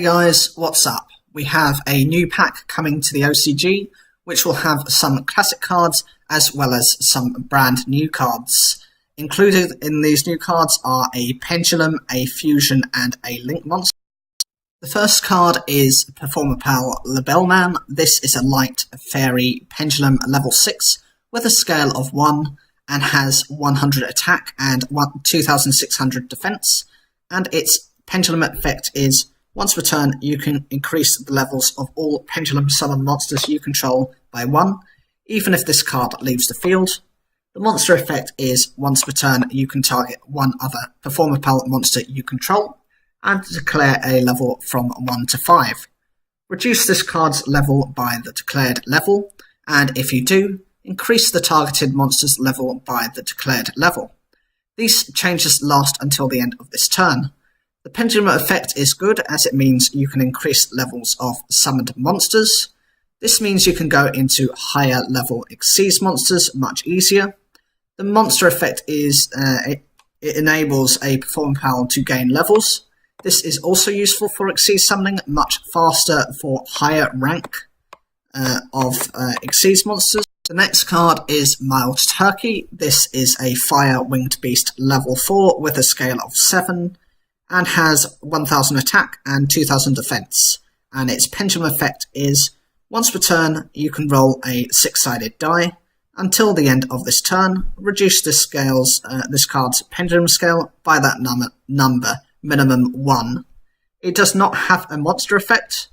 guys, what's up? We have a new pack coming to the OCG, which will have some classic cards as well as some brand new cards. Included in these new cards are a Pendulum, a Fusion, and a Link monster. The first card is Performer Pal Labellman. This is a light fairy Pendulum level 6 with a scale of 1 and has 100 attack and 2600 defense. And its Pendulum effect is, once per turn, you can increase the levels of all Pendulum summon monsters you control by 1, even if this card leaves the field. The monster effect is, once per turn, you can target one other Performer Pal monster you control, and declare a level from 1 to 5. Reduce this card's level by the declared level, and if you do, increase the targeted monster's level by the declared level. These changes last until the end of this turn. The Pendulum effect is good as it means you can increase levels of summoned monsters. This means you can go into higher level Xyz monsters much easier. The monster effect is it enables a Performer Pal to gain levels. This is also useful for Xyz summoning much faster for higher rank of Xyz monsters. The next card is Mild Turkey. This is a Fire Winged Beast level 4 with a scale of 7 and has 1000 attack and 2000 defense. And its Pendulum effect is, once per turn, you can roll a 6-sided die. Until the end of this turn, reduce this card's Pendulum scale by that number, minimum 1. It does not have a monster effect.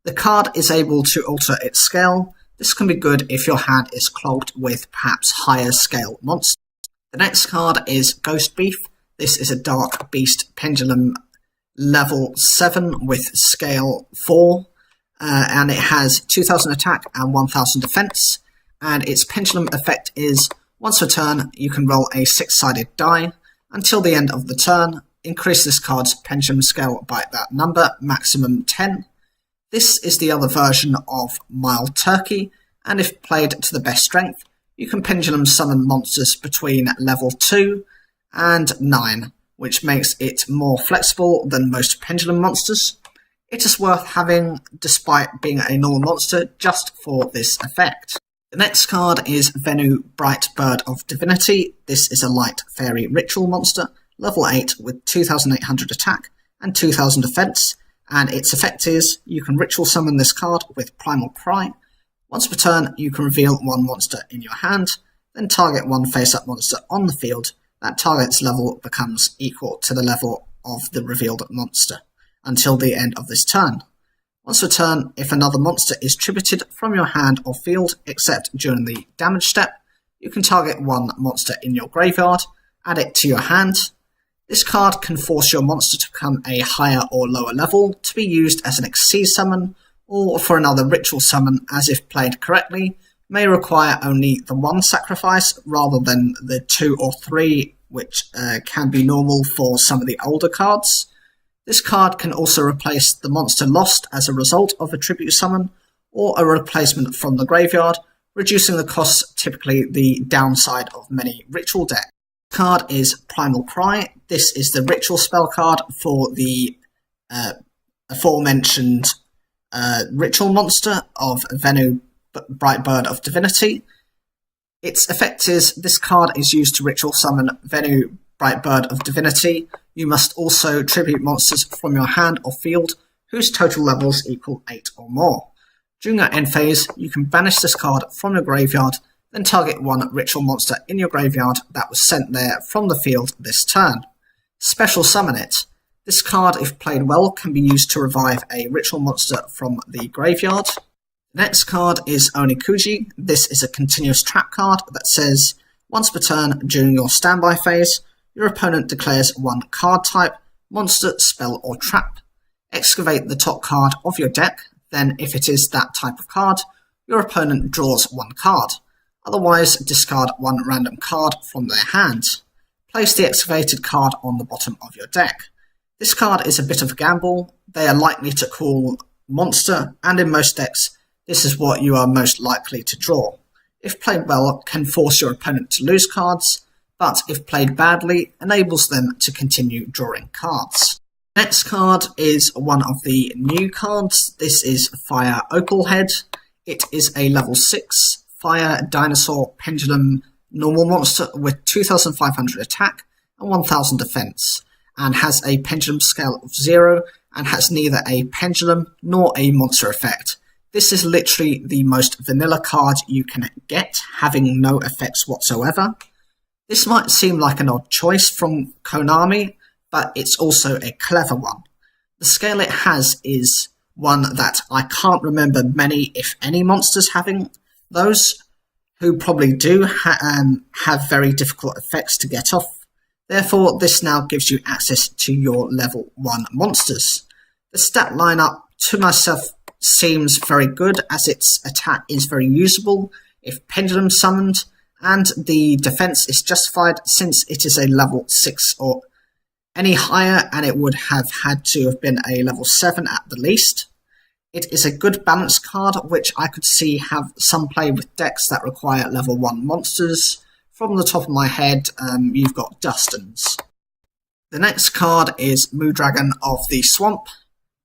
The card is able to alter its scale. This can be good if your hand is clogged with perhaps higher scale monsters. The next card is Ghost Beef. This is a Dark Beast Pendulum level 7 with scale 4. And it has 2000 attack and 1000 defense. And its Pendulum effect is, once per turn, you can roll a 6-sided die. Until the end of the turn, increase this card's Pendulum scale by that number, maximum 10. This is the other version of Mild Turkey, and if played to the best strength, you can Pendulum summon monsters between level 2 and 9, which makes it more flexible than most Pendulum monsters. It is worth having, despite being a normal monster, just for this effect. The next card is Venu, Bright Bird of Divinity. This is a light fairy ritual monster, level 8 with 2800 attack and 2000 defense. And its effect is, you can ritual summon this card with Primal Cry. Once per turn, you can reveal one monster in your hand, then target one face-up monster on the field. That target's level becomes equal to the level of the revealed monster, until the end of this turn. Once per turn, if another monster is tributed from your hand or field, except during the damage step, you can target one monster in your graveyard, add it to your hand. This card can force your monster to become a higher or lower level to be used as an Xyz summon or for another ritual summon, as if played correctly, may require only the 1 sacrifice rather than the 2 or 3, which can be normal for some of the older cards. This card can also replace the monster lost as a result of a tribute summon or a replacement from the graveyard, reducing the costs, typically the downside of many ritual decks. Card is Primal Cry. This is the ritual spell card for the aforementioned ritual monster of Venu, Bright Bird of Divinity. Its effect is, this card is used to ritual summon Venu, Bright Bird of Divinity. You must also tribute monsters from your hand or field whose total levels equal 8 or more. During your end phase, you can banish this card from your graveyard, then target one ritual monster in your graveyard that was sent there from the field this turn. Special summon it. This card, if played well, can be used to revive a ritual monster from the graveyard. The next card is Onikuji. This is a continuous trap card that says, once per turn during your standby phase, your opponent declares one card type, monster, spell, or trap. Excavate the top card of your deck, then if it is that type of card, your opponent draws one card. Otherwise, discard one random card from their hand. Place the excavated card on the bottom of your deck. This card is a bit of a gamble. They are likely to call monster, and in most decks, this is what you are most likely to draw. If played well, can force your opponent to lose cards, but if played badly, enables them to continue drawing cards. Next card is one of the new cards. This is Fire Opalhead. It is a level 6 Fire Dinosaur Pendulum normal monster with 2500 attack and 1000 defense, and has a pendulum scale of 0 and has neither a pendulum nor a monster effect. This is literally the most vanilla card you can get, having no effects whatsoever. This might seem like an odd choice from Konami, but it's also a clever one. The scale it has is one that I can't remember many, if any, monsters having. Those who probably do have very difficult effects to get off. Therefore, this now gives you access to your level 1 monsters. The stat lineup to myself seems very good, as its attack is very usable if Pendulum summoned, and the defense is justified since it is a level 6 or any higher, and it would have had to have been a level 7 at the least. It is a good balance card, which I could see have some play with decks that require level 1 monsters. From the top of my head, you've got Dustins. The next card is Moodragon of the Swamp.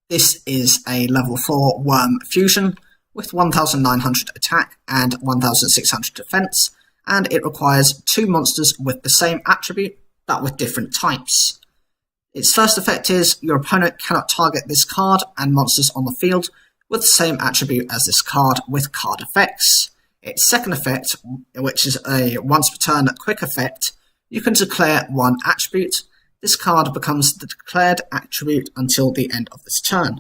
This is a level 4 Worm Fusion with 1900 attack and 1600 defense, and it requires 2 monsters with the same attribute but with different types. Its first effect is your opponent cannot target this card and monsters on the field with the same attribute as this card with card effects. Its second effect, which is a once per turn quick effect, you can declare 1 attribute. This card becomes the declared attribute until the end of this turn.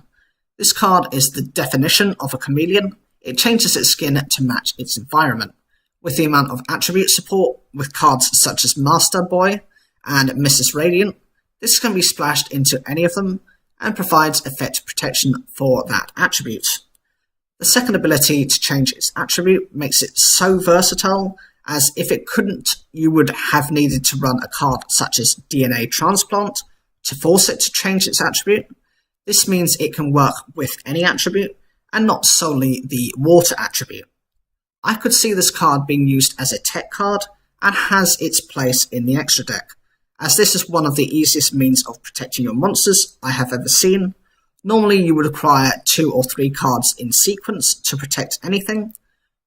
This card is the definition of a chameleon. It changes its skin to match its environment. With the amount of attribute support with cards such as Master Boy and Mrs. Radiant, this can be splashed into any of them and provides effect protection for that attribute. The second ability to change its attribute makes it so versatile, as if it couldn't, you would have needed to run a card such as DNA Transplant to force it to change its attribute. This means it can work with any attribute and not solely the water attribute. I could see this card being used as a tech card and has its place in the extra deck, as this is one of the easiest means of protecting your monsters I have ever seen. Normally you would require 2 or 3 cards in sequence to protect anything,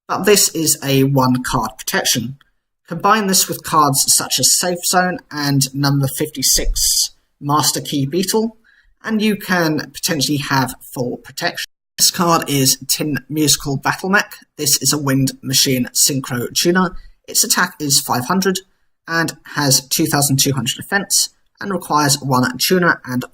but this is a 1 card protection. Combine this with cards such as Safe Zone and number 56 Master Key Beetle, and you can potentially have full protection. This card is Tin Musical Battle Mech. This is a Wind Machine Synchro Tuner. Its attack is 500 and has 2200 defense and requires 1 tuner and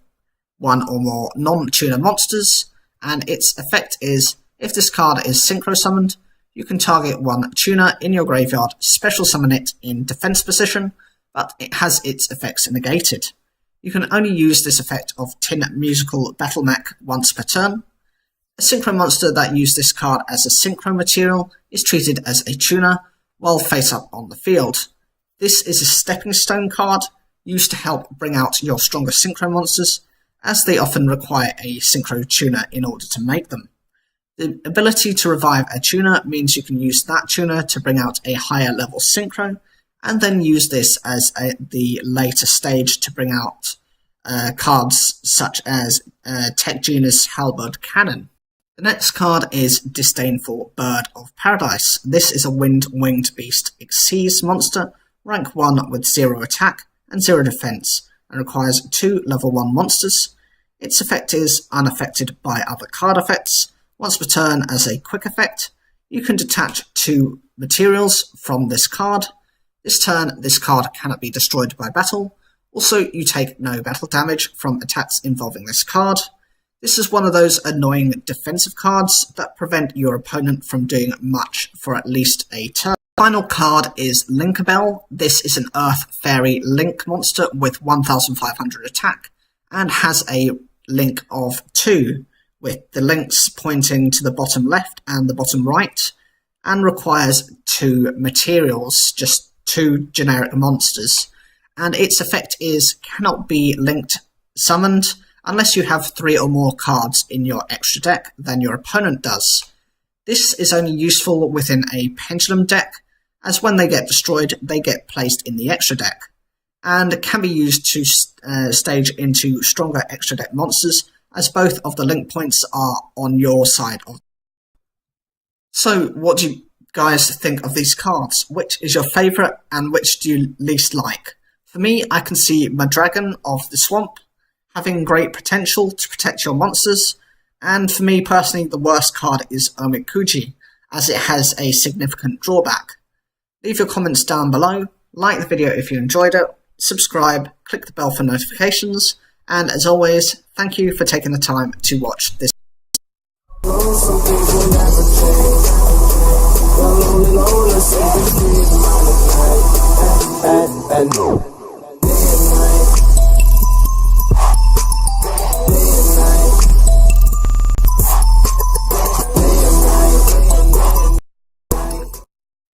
1 or more non-tuner monsters. And its effect is, if this card is synchro summoned, you can target 1 tuner in your graveyard, special summon it in defense position, but it has its effects negated. You can only use this effect of Tin Musical Battle Mech once per turn. A synchro monster that used this card as a synchro material is treated as a tuner while face up on the field. This is a stepping stone card used to help bring out your stronger synchro monsters, as they often require a synchro tuner in order to make them. The ability to revive a tuner means you can use that tuner to bring out a higher level synchro, and then use this as the later stage to bring out cards such as Tech Genus Halberd Cannon. The next card is Disdainful Bird of Paradise. This is a Wind-Winged Beast Xyz monster, rank 1 with 0 attack and 0 defense, and requires 2 level 1 monsters. Its effect is unaffected by other card effects. Once per turn as a quick effect, you can detach 2 materials from this card. This turn, this card cannot be destroyed by battle. Also, you take no battle damage from attacks involving this card. This is one of those annoying defensive cards that prevent your opponent from doing much for at least a turn. The final card is Linkabell. This is an Earth Fairy Link monster with 1500 attack and has a link of 2, with the links pointing to the bottom left and the bottom right, and requires 2 materials, just 2 generic monsters. And its effect is cannot be linked summoned unless you have 3 or more cards in your extra deck than your opponent does. This is only useful within a Pendulum deck, as when they get destroyed, they get placed in the extra deck. and can be used to stage into stronger extra deck monsters, as both of the link points are on your side. So what do you guys think of these cards? Which is your favourite and which do you least like? For me, I can see Madragon of the Swamp having great potential to protect your monsters, and for me personally the worst card is Omikuji, as it has a significant drawback. Leave your comments down below, like the video if you enjoyed it, subscribe, click the bell for notifications, and as always, thank you for taking the time to watch this.